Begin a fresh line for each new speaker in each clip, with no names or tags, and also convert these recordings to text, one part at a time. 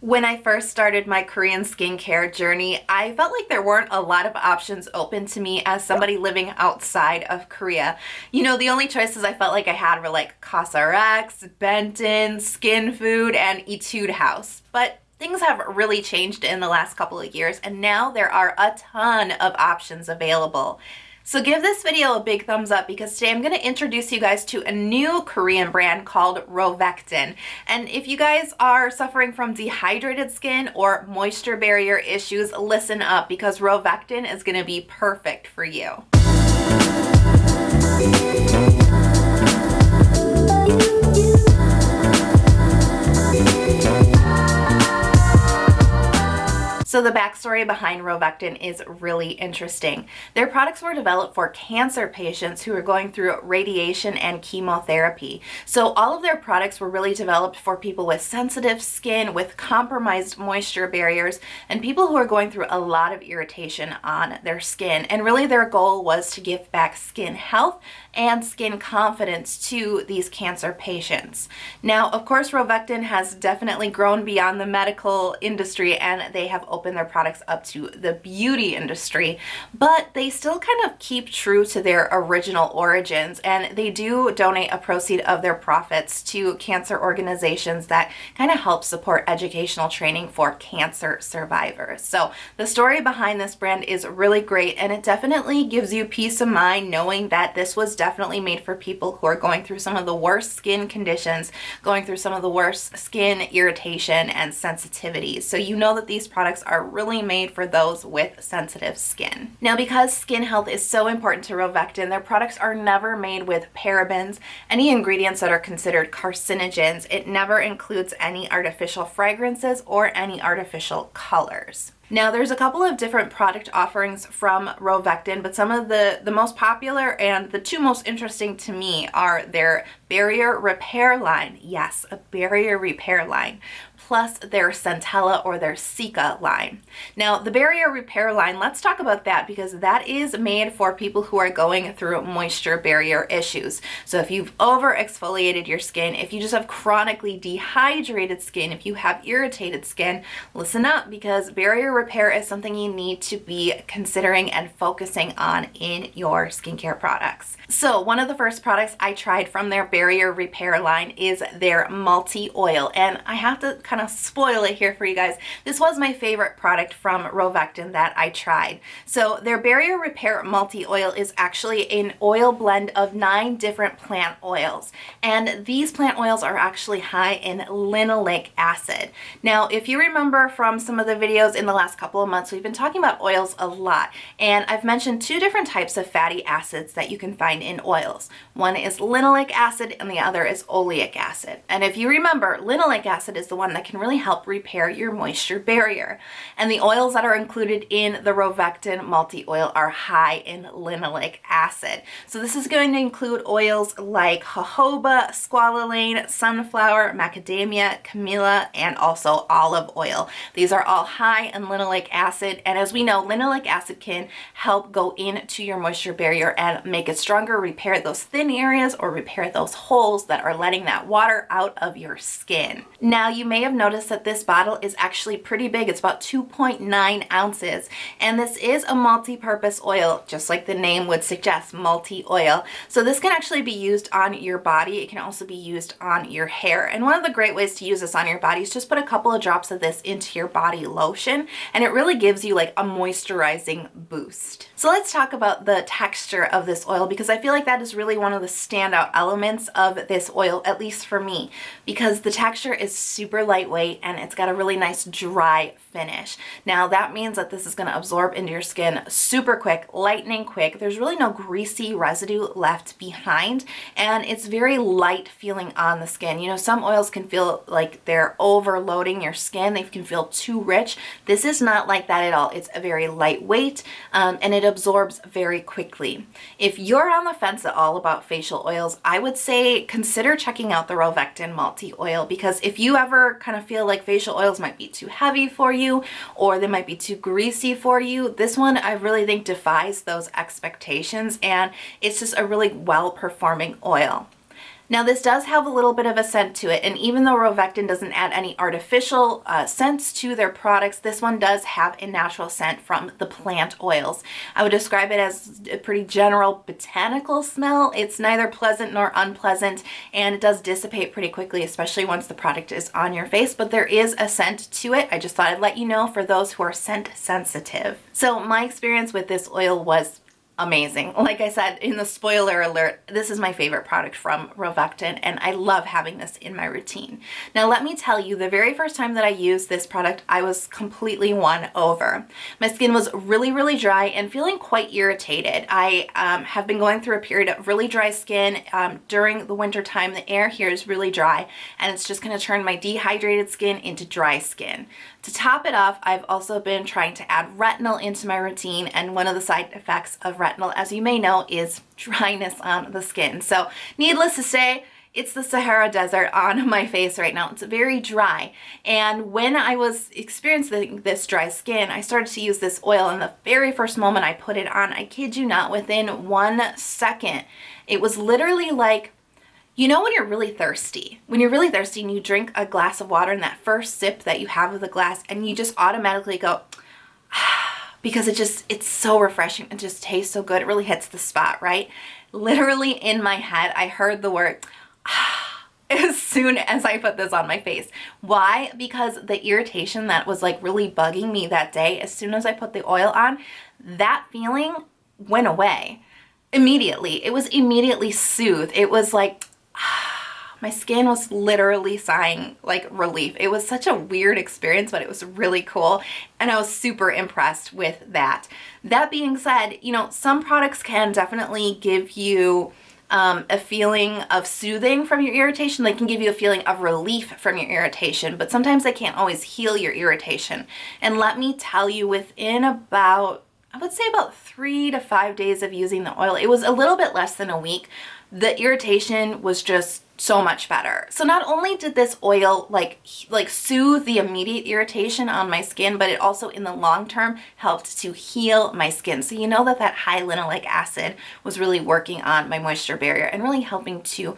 When I first started my Korean skincare journey, I felt like there weren't a lot of options open to me as somebody living outside of Korea. The only choices I felt like I had were like CosRX, Benton, Skin Food, and Etude House. But things have really changed in the last couple of years, and now there are a ton of options available. So give this video a big thumbs up because today I'm going to introduce you guys to a new Korean brand called Rovectin. And if you guys are suffering from dehydrated skin or moisture barrier issues, listen up because Rovectin is going to be perfect for you. So the backstory behind Rovectin is really interesting. Their products were developed for cancer patients who are going through radiation and chemotherapy. So all of their products were really developed for people with sensitive skin, with compromised moisture barriers, and people who are going through a lot of irritation on their skin. And really their goal was to give back skin health and skin confidence to these cancer patients. Now, of course, Rovectin has definitely grown beyond the medical industry and they have opened their products up to the beauty industry, but they still kind of keep true to their original origins, and they do donate a proceed of their profits to cancer organizations that kind of help support educational training for cancer survivors. So the story behind this brand is really great, and it definitely gives you peace of mind knowing that this was definitely made for people who are going through some of the worst skin conditions, going through some of the worst skin irritation and sensitivities. So you know that these products are really made for those with sensitive skin. Now, because skin health is so important to Rovectin, their products are never made with parabens, any ingredients that are considered carcinogens. It never includes any artificial fragrances or any artificial colors. Now, there's a couple of different product offerings from Rovectin, but some of the most popular and the two most interesting to me are their barrier repair line. Yes, a barrier repair line. Plus their Centella or their Cica line. Now, the barrier repair line, let's talk about that because that is made for people who are going through moisture barrier issues. So if you've over exfoliated your skin, if you just have chronically dehydrated skin, if you have irritated skin, listen up because barrier repair is something you need to be considering and focusing on in your skincare products. So one of the first products I tried from their barrier repair line is their multi-oil, and I have to kind of spoil it here for you guys. This was my favorite product from Rovectin that I tried. So their barrier repair multi-oil is actually an oil blend of 9 different plant oils, and these plant oils are actually high in linoleic acid. Now, if you remember from some of the videos in the last couple of months, we've been talking about oils a lot, and I've mentioned 2 different types of fatty acids that you can find in oils. One is linoleic acid and the other is oleic acid. And if you remember, linoleic acid is the one that can really help repair your moisture barrier. And the oils that are included in the Rovectin multi-oil are high in linoleic acid. So this is going to include oils like jojoba, squalane, sunflower, macadamia, camellia, and also olive oil. These are all high in linoleic acid, and as we know, linoleic acid can help go into your moisture barrier and make it stronger, repair those thin areas, or repair those holes that are letting that water out of your skin. Now, you may have noticed that this bottle is actually pretty big. It's about 2.9 ounces, and this is a multi-purpose oil, just like the name would suggest, multi-oil. So this can actually be used on your body. It can also be used on your hair, and one of the great ways to use this on your body is just put a couple of drops of this into your body lotion, and it really gives you like a moisturizing boost. So let's talk about the texture of this oil because I feel like that is really one of the standout elements of this oil, at least for me, because the texture is super lightweight and it's got a really nice dry finish. Now that means that this is going to absorb into your skin super quick, lightning quick. There's really no greasy residue left behind, and it's very light feeling on the skin. Some oils can feel like they're overloading your skin. They can feel too rich. This is not like that at all. It's a very lightweight and it absorbs very quickly. If you're on the fence at all about facial oils, I would say consider checking out the Rovectin multi-oil because if you ever kind of feel like facial oils might be too heavy for you or they might be too greasy for you, this one I really think defies those expectations, and it's just a really well-performing oil. Now this does have a little bit of a scent to it, and even though Rovectin doesn't add any artificial scents to their products, this one does have a natural scent from the plant oils. I would describe it as a pretty general botanical smell. It's neither pleasant nor unpleasant, and it does dissipate pretty quickly, especially once the product is on your face, but there is a scent to it. I just thought I'd let you know for those who are scent sensitive. So my experience with this oil was amazing. Like I said in the spoiler alert, this is my favorite product from Rovectin, and I love having this in my routine. Now let me tell you, the very first time that I used this product, I was completely won over. My skin was really, really dry and feeling quite irritated. I have been going through a period of really dry skin during the winter time. The air here is really dry, and it's just going to turn my dehydrated skin into dry skin. To top it off, I've also been trying to add retinol into my routine, and one of the side effects of retinol, as you may know, is dryness on the skin. So needless to say, it's the Sahara Desert on my face right now. It's very dry. And when I was experiencing this dry skin, I started to use this oil, and the very first moment I put it on, I kid you not, within 1 second, it was literally like, you know when you're really thirsty? When you're really thirsty and you drink a glass of water, and that first sip that you have of the glass, and you just automatically go, because it's so refreshing. It just tastes so good. It really hits the spot, right? Literally in my head, I heard the word, as soon as I put this on my face. Why? Because the irritation that was like really bugging me that day, as soon as I put the oil on, that feeling went away immediately. It was immediately soothed. It was like, my skin was literally sighing like relief. It was such a weird experience, but it was really cool, and I was super impressed with that. That being said, you know, some products can definitely give you a feeling of soothing from your irritation. They can give you a feeling of relief from your irritation, but sometimes they can't always heal your irritation. And let me tell you, within about, I would say about 3 to 5 days of using the oil, it was a little bit less than a week, the irritation was just so much better. So not only did this oil like soothe the immediate irritation on my skin, but it also in the long term helped to heal my skin. So you know that that high linoleic acid was really working on my moisture barrier and really helping to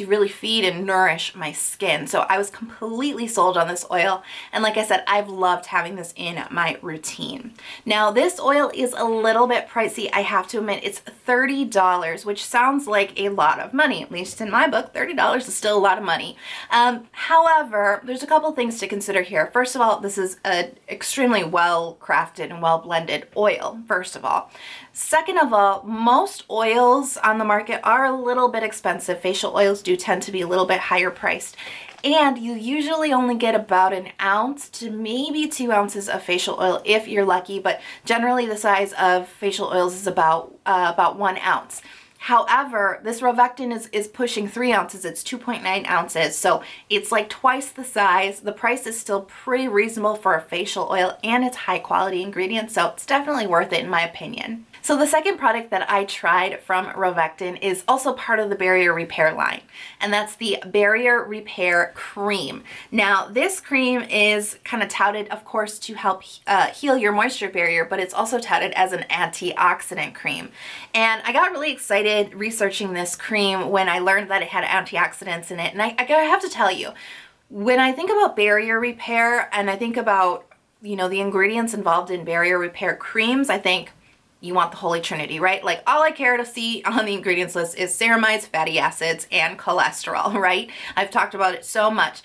really feed and nourish my skin. So I was completely sold on this oil, and like I said, I've loved having this in my routine. Now this oil is a little bit pricey, I have to admit. It's $30, which sounds like a lot of money. At least in my book, $30 is still a lot of money. However, there's a couple things to consider here. First of all, this is an extremely well crafted and well blended oil, first of all. Second of all, most oils on the market are a little bit expensive. Facial oils do tend to be a little bit higher priced, and you usually only get about an ounce to maybe 2 ounces of facial oil if you're lucky, but generally the size of facial oils is about 1 ounce. However, this Rovectin is pushing 3 ounces. It's 2.9 ounces, so it's like twice the size. The price is still pretty reasonable for a facial oil, and it's high quality ingredients, so it's definitely worth it in my opinion. So the second product that I tried from Rovectin is also part of the Barrier Repair line, and that's the Barrier Repair Cream. Now, this cream is kind of touted, of course, to help heal your moisture barrier, but it's also touted as an antioxidant cream. And I got really excited researching this cream when I learned that it had antioxidants in it. And I have to tell you, when I think about barrier repair and I think about, you know, the ingredients involved in barrier repair creams, I think you want the Holy Trinity, right? Like, all I care to see on the ingredients list is ceramides, fatty acids, and cholesterol, right? I've talked about it so much.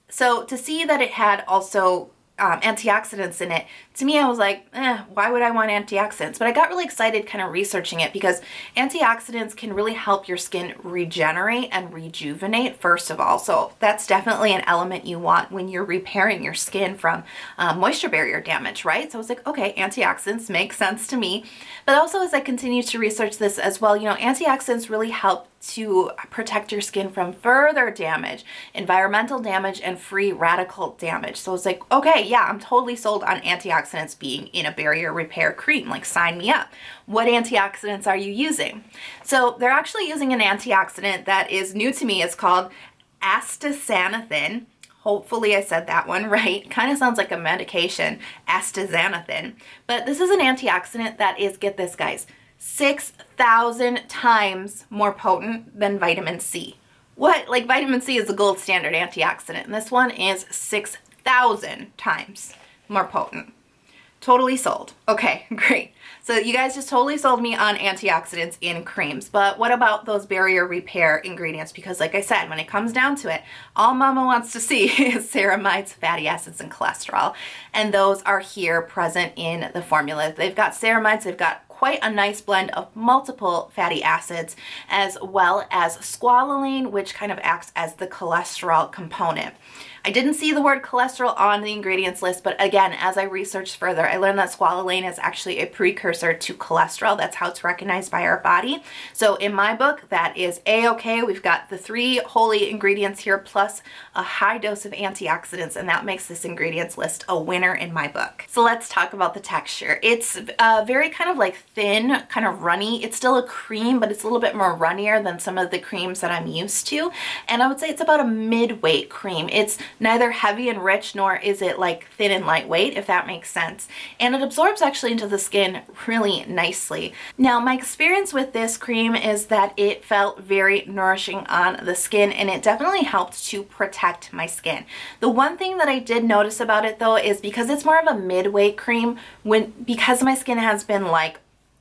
So to see that it had also antioxidants in it, to me I was like, why would I want antioxidants? But I got really excited kind of researching it, because antioxidants can really help your skin regenerate and rejuvenate, first of all. So that's definitely an element you want when you're repairing your skin from moisture barrier damage, right? So I was like, okay, antioxidants make sense to me. But also, as I continued to research this as well, you know, antioxidants really help to protect your skin from further damage, environmental damage, and free radical damage. So it's like, okay, yeah, I'm totally sold on antioxidants being in a barrier repair cream. Like, sign me up. What antioxidants are you using? So they're actually using an antioxidant that is new to me. It's called astaxanthin. Hopefully I said that one right. Kind of sounds like a medication, astaxanthin. But this is an antioxidant that is, get this guys, 6,000 times more potent than vitamin C. What? Like, vitamin C is the gold standard antioxidant, and this one is 6,000 times more potent. Totally sold. Okay, great. So you guys just totally sold me on antioxidants in creams. But what about those barrier repair ingredients? Because like I said, when it comes down to it, all mama wants to see is ceramides, fatty acids, and cholesterol. And those are here present in the formula. They've got ceramides, they've got quite a nice blend of multiple fatty acids, as well as squalane, which kind of acts as the cholesterol component. I didn't see the word cholesterol on the ingredients list, but again, as I researched further, I learned that squalane is actually a precursor to cholesterol. That's how it's recognized by our body. So in my book, that is A-okay. We've got the 3 holy ingredients here, plus a high dose of antioxidants, and that makes this ingredients list a winner in my book. So let's talk about the texture. It's very kind of like thin, kind of runny. It's still a cream, but it's a little bit more runnier than some of the creams that I'm used to. And I would say it's about a mid-weight cream. It's neither heavy and rich, nor is it like thin and lightweight, if that makes sense. And it absorbs actually into the skin really nicely. Now, my experience with this cream is that it felt very nourishing on the skin, and it definitely helped to protect my skin. The one thing that I did notice about it though is because it's more of a mid-weight cream, because my skin has been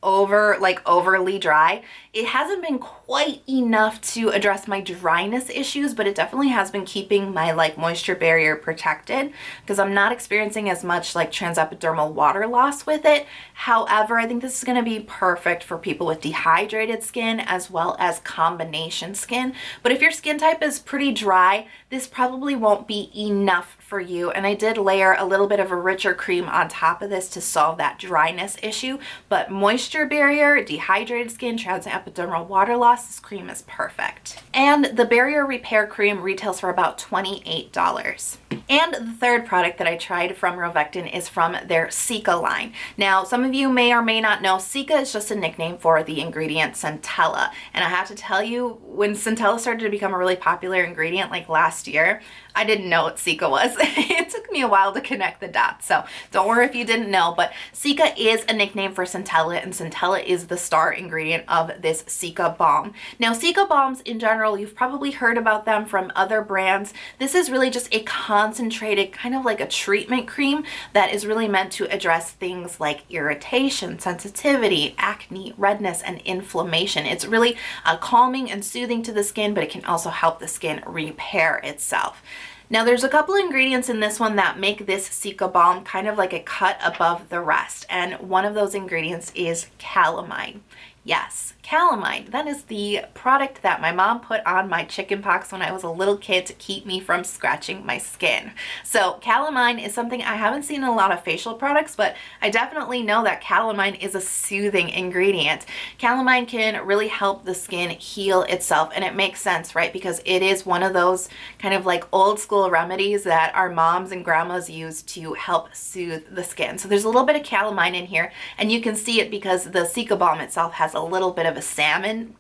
overly dry, it hasn't been quite enough to address my dryness issues, but it definitely has been keeping my moisture barrier protected, because I'm not experiencing as much transepidermal water loss with it. However, I think this is going to be perfect for people with dehydrated skin as well as combination skin. But if your skin type is pretty dry, this probably won't be enough for you. And I did layer a little bit of a richer cream on top of this to solve that dryness issue. But moisture barrier, dehydrated skin, transepidermal water loss, this cream is perfect. And the barrier repair cream retails for about $28. And the third product that I tried from Rovectin is from their Cica line. Now, some of you may or may not know, Cica is just a nickname for the ingredient centella. And I have to tell you, when centella started to become a really popular ingredient last year, I didn't know what Cica was. It took me a while to connect the dots, so don't worry if you didn't know, but Cica is a nickname for centella, and centella is the star ingredient of this Cica balm. Now, Cica balms in general, you've probably heard about them from other brands. This is really just a concentrated, kind of like a treatment cream that is really meant to address things like irritation, sensitivity, acne, redness, and inflammation. It's really calming and soothing to the skin, but it can also help the skin repair itself. Now, there's a couple ingredients in this one that make this Cica balm kind of like a cut above the rest, and one of those ingredients is calamine. Yes, Calamine. That is the product that my mom put on my chickenpox when I was a little kid to keep me from scratching my skin. So Calamine is something I haven't seen in a lot of facial products, but I definitely know that Calamine is a soothing ingredient. Calamine can really help the skin heal itself, and it makes sense, right? Because it is one of those kind of old school remedies that our moms and grandmas use to help soothe the skin. So there's a little bit of Calamine in here, and you can see it because the Cica balm itself has a little bit of a salmon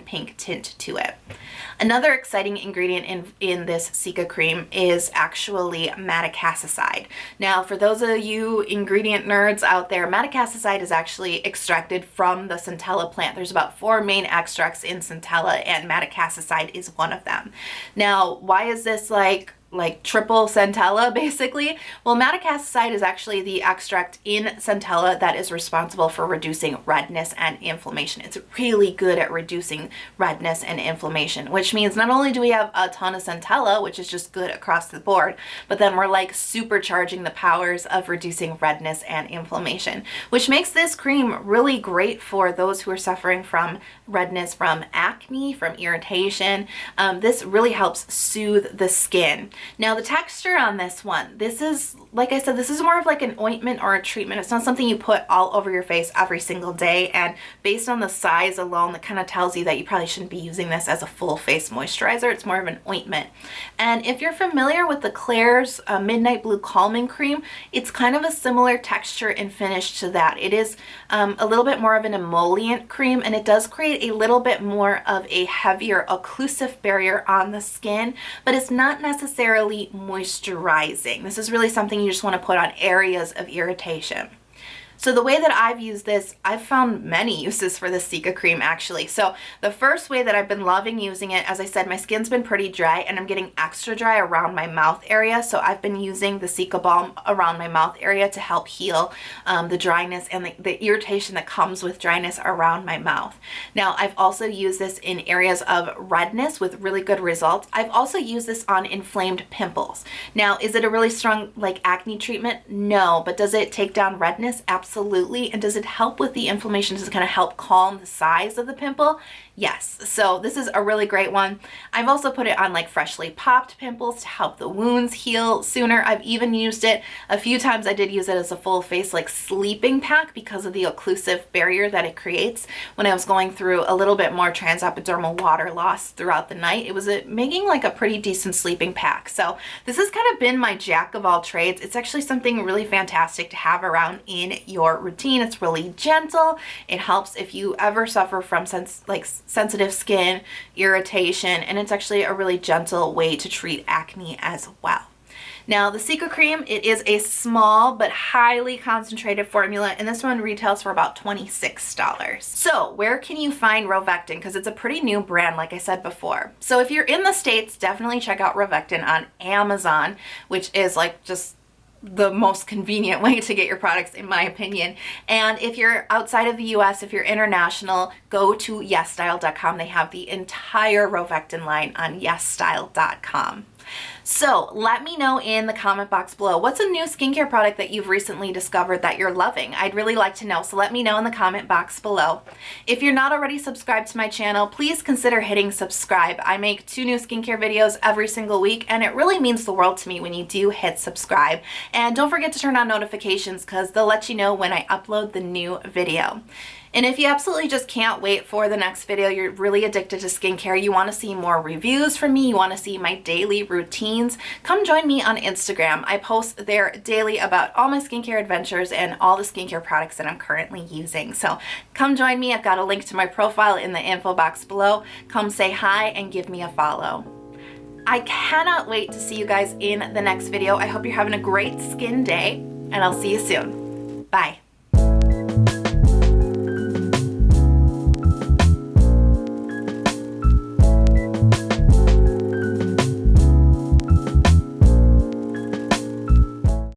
pink tint to it. Another exciting ingredient in this Cica cream is actually madecassoside. Now, for those of you ingredient nerds out there, madecassoside is actually extracted from the centella plant. There's about 4 main extracts in centella, and madecassoside is one of them. Now, why is this like triple centella basically? Well, madecassoside is actually the extract in centella that is responsible for reducing redness and inflammation. It's really good at reducing redness and inflammation, which means not only do we have a ton of centella, which is just good across the board, but then we're supercharging the powers of reducing redness and inflammation, which makes this cream really great for those who are suffering from redness from acne, from irritation. This really helps soothe the skin. Now, the texture on this one, this is, like I said, this is more of an ointment or a treatment. It's not something you put all over your face every single day, and based on the size alone, that kind of tells you that you probably shouldn't be using this as a full face moisturizer. It's more of an ointment. And if you're familiar with the Klairs Midnight Blue Calming Cream, it's kind of a similar texture and finish to that. It is a little bit more of an emollient cream, and it does create a little bit more of a heavier occlusive barrier on the skin, but it's not necessarily moisturizing. This is really something you just want to put on areas of irritation. So the way that I've used this, I've found many uses for the Cica cream actually. So the first way that I've been loving using it, as I said, my skin's been pretty dry and I'm getting extra dry around my mouth area. So I've been using the Cica Balm around my mouth area to help heal the dryness and the irritation that comes with dryness around my mouth. Now, I've also used this in areas of redness with really good results. I've also used this on inflamed pimples. Now, is it a really strong like acne treatment? No, but does it take down redness? Absolutely. And does it help with the inflammation? Does it kind of help calm the size of the pimple? Yes. So this is a really great one. I've also put it on like freshly popped pimples to help the wounds heal sooner. I've even used it a few times. I did use it as a full face like sleeping pack because of the occlusive barrier that it creates. When I was going through a little bit more transepidermal water loss throughout the night, it was making like a pretty decent sleeping pack. So this has kind of been my jack of all trades. It's actually something really fantastic to have around in your routine. It's really gentle. It helps if you ever suffer from sensitive skin irritation, and it's actually a really gentle way to treat acne as well. Now the Cica cream, it is a small but highly concentrated formula, and this one retails for about $26. So where can you find Rovectin? Because it's a pretty new brand, like I said before. So if you're in the States, definitely check out Rovectin on Amazon, which is like just the most convenient way to get your products, in my opinion. And if you're outside of the US, if you're international, go to yesstyle.com. They have the entire Rovectin line on yesstyle.com. So let me know in the comment box below, what's a new skincare product that you've recently discovered that you're loving? I'd really like to know, so let me know in the comment box below. If you're not already subscribed to my channel, please consider hitting subscribe. I make 2 new skincare videos every single week, and it really means the world to me when you do hit subscribe. And don't forget to turn on notifications because they'll let you know when I upload the new video. And if you absolutely just can't wait for the next video, you're really addicted to skincare, you want to see more reviews from me, you want to see my daily routines, come join me on Instagram. I post there daily about all my skincare adventures and all the skincare products that I'm currently using. So come join me. I've got a link to my profile in the info box below. Come say hi and give me a follow. I cannot wait to see you guys in the next video. I hope you're having a great skin day, and I'll see you soon. Bye.